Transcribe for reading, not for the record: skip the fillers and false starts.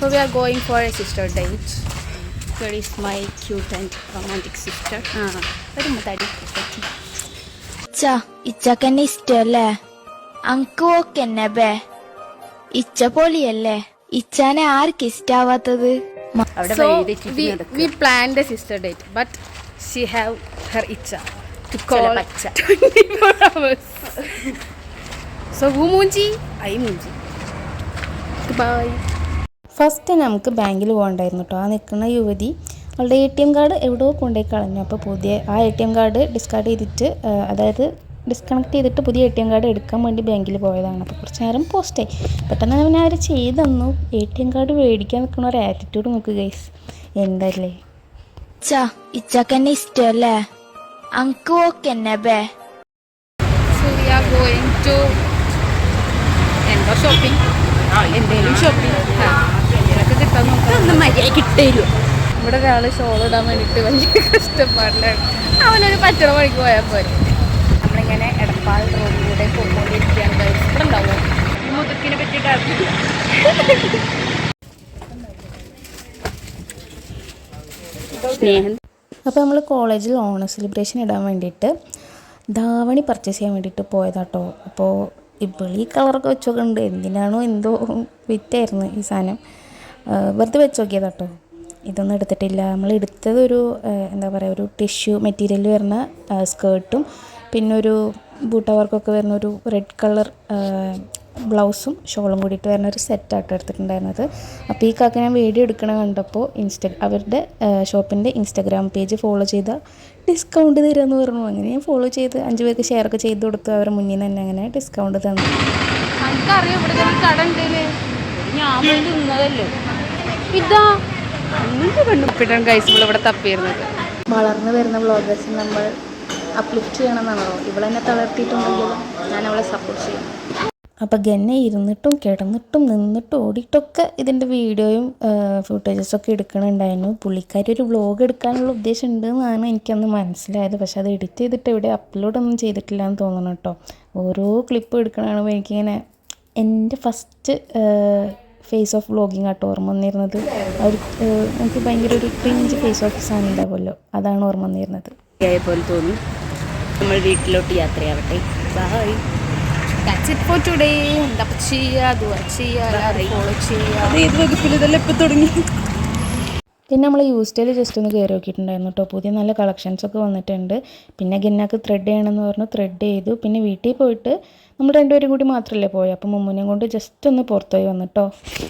So we are going for a sister date. Here is my cute and romantic sister. ഇച്ചക്കെന്നെ ഇഷ്ടല്ലേ? അങ്ക് ഓക്കെന്നെ bay. ഇച്ച പൊളിയല്ലേ? ഇച്ചാനെ ആർക്ക് ഇഷ്ടാവാത്തത്? So we planned a sister date, but she have her itcha to call 24 hours. So who Munji? I Munji. Goodbye. First നമുക്ക് ബാങ്കിൽ പോകണ്ടായിരുന്നു കേട്ടോ. ആ നിൽക്കുന്ന യുവതി അവളുടെ ATM കാർഡ് എവിടെയോ കൊണ്ടുപോയി കളഞ്ഞു. അപ്പോൾ പുതിയ ആ ATM കാർഡ് ഡിസ്കാർഡ് ചെയ്തിട്ട്, അതായത് ഡിസ്കണക്ട് ചെയ്തിട്ട് പുതിയ ATM കാർഡ് എടുക്കാൻ വേണ്ടി ബാങ്കിൽ പോയതാണ്. അപ്പോൾ കുറച്ച് നേരം പോസ്റ്റായി. പെട്ടെന്ന് തന്നെ അവർ ചെയ്ത് തന്നു. ATM കാർഡ് മേടിക്കാൻ നിൽക്കുന്ന ഒരു ആറ്റിറ്റ്യൂഡ് നോക്ക് ഗൈസ്, എന്തല്ലേ. ഇച്ചക്കെന്നെ ഇഷ്ടല്ലേ? അങ്ക് ഓക്കെന്നെ ബേ. So we are going to shopping. എന്തെങ്കിലും ഷോപ്പിംഗ് ഇതൊക്കെ കിട്ടാൻ നോക്കാം. മര്യാദ കിട്ടരുമോ? ഇവിടെ ഒരാൾ ഷോൾ ഇടാൻ വേണ്ടിയിട്ട് വലിയ കഷ്ടപ്പാടിലാണ്. അവനൊരു പച്ചറ വഴിക്ക് പോയാൽ പോരെ. നമ്മളിങ്ങനെ എടപ്പാൾ റോഡിലൂടെ പോയിക്കൊണ്ടിരിക്കുകയാണ്. ഇവിടെ ഉണ്ടാവുമോ ഈ മുതുക്കിനെ പറ്റിയിട്ട് അറിയില്ല. സ്നേഹം. അപ്പോൾ നമ്മൾ കോളേജിൽ ഓണം സെലിബ്രേഷൻ ഇടാൻ വേണ്ടിയിട്ട് ധാവണി പർച്ചേസ് ചെയ്യാൻ വേണ്ടിയിട്ട് പോയതാട്ടോ. അപ്പോൾ ഇപ്പോൾ ഈ കളറൊക്കെ വെച്ചൊക്കെ ഉണ്ട്. എന്തിനാണോ എന്തോ വിറ്റായിരുന്നു ഈ സാധനം. വെറുതെ വെച്ച് നോക്കിയതാട്ടോ. ഇതൊന്നും എടുത്തിട്ടില്ല. നമ്മൾ എടുത്തത് എന്താ പറയുക, ഒരു ടിഷ്യൂ മെറ്റീരിയൽ വരുന്ന സ്കേർട്ടും പിന്നെ ഒരു ബൂട്ട വർക്കൊക്കെ വരുന്ന ഒരു റെഡ് കളർ ബ്ലൗസും ഷോളും കൂടിയിട്ട് വരുന്ന ഒരു സെറ്റാട്ടോ എടുത്തിട്ടുണ്ടായിരുന്നത്. അപ്പോൾ ഈ കാക്ക ഞാൻ വീഡിയോ എടുക്കണ കണ്ടപ്പോൾ അവരുടെ ഷോപ്പിൻ്റെ ഇൻസ്റ്റാഗ്രാം പേജ് ഫോളോ ചെയ്താൽ ഡിസ്കൗണ്ട് തരാമെന്ന് പറഞ്ഞു. അങ്ങനെ ഞാൻ ഫോളോ ചെയ്ത് 5 പേർക്ക് ഷെയറൊക്കെ ചെയ്ത് കൊടുത്തു. അവരുടെ മുന്നിൽ നിന്ന് തന്നെ അങ്ങനെ ഡിസ്കൗണ്ട് തന്നു. എനിക്കറിയാം ഇവിടെ കട ഉണ്ടല്ലേ, ഞാൻ പോയി തിന്നതല്ലേ. ഇതാ കണ്ടുപിട്ടാണ് ഗൈസ് ഇവിടെ തപ്പിയിരുന്നത്. വളർന്നു വരുന്ന വ്ളോഗേഴ്സിന് നമ്മൾ അപ്ലിഫ്റ്റ് ചെയ്യണമെന്നാണല്ലോ. ഇവളെന്നെ തളർത്തിയിട്ടുണ്ടെങ്കിലും ഞാൻ അവളെ സപ്പോർട്ട് ചെയ്യും. അപ്പോൾ ഗന്നെ ഇരുന്നിട്ടും കിടന്നിട്ടും നിന്നിട്ടും ഓടിയിട്ടൊക്കെ ഇതിൻ്റെ വീഡിയോയും ഫുട്ടേജസൊക്കെ എടുക്കണുണ്ടായിരുന്നു. പുള്ളിക്കാരി ഒരു വ്ളോഗ് എടുക്കാനുള്ള ഉദ്ദേശം ഉണ്ടെന്നാണ് എനിക്കന്ന് മനസ്സിലായത്. പക്ഷെ അത് എഡിറ്റ് ചെയ്തിട്ട് ഇവിടെ അപ്ലോഡൊന്നും ചെയ്തിട്ടില്ല എന്ന് തോന്നണം കേട്ടോ. ഓരോ ക്ലിപ്പ് എടുക്കണതാകുമ്പോൾ എനിക്കിങ്ങനെ എൻ്റെ ഫസ്റ്റ് ഫേസ് ഓഫ് വ്ളോഗിങ് ആട്ടോ ഓർമ്മ വന്നിരുന്നത്. എനിക്ക് ഭയങ്കര ഒരു ക്രിഞ്ച് ഫേസ് ഓഫ് സാധനം ഉണ്ടാവുമല്ലോ, അതാണ് ഓർമ്മ വന്നിരുന്നത്. പോലെ തോന്നി. നമ്മൾ വീട്ടിലോട്ട് യാത്രയാവട്ടെ. By. That's it for today. എന്താ ചെയ്യുക, ഫോളോ ചെയ്യുക. ഏത് വകുപ്പിൽ ഇതെല്ലാം ഇപ്പം തുടങ്ങി. പിന്നെ നമ്മൾ യൂസ്റ്റേൽ ജസ്റ്റ് ഒന്ന് കയറി നോക്കിയിട്ടുണ്ടായിരുന്നു കേട്ടോ. പുതിയ നല്ല കളക്ഷൻസൊക്കെ വന്നിട്ടുണ്ട്. പിന്നെ ഗന്നാക്ക് ത്രെഡ് ചെയ്യണമെന്ന് പറഞ്ഞു, ത്രെഡ് ചെയ്തു. പിന്നെ വീട്ടിൽ പോയിട്ട് നമ്മൾ 2 പേരും കൂടി മാത്രമല്ലേ പോയത്. അപ്പം മുമ്മുനെയും കൊണ്ട് ജസ്റ്റ് ഒന്ന് പുറത്തുപോയി വന്നിട്ടോ.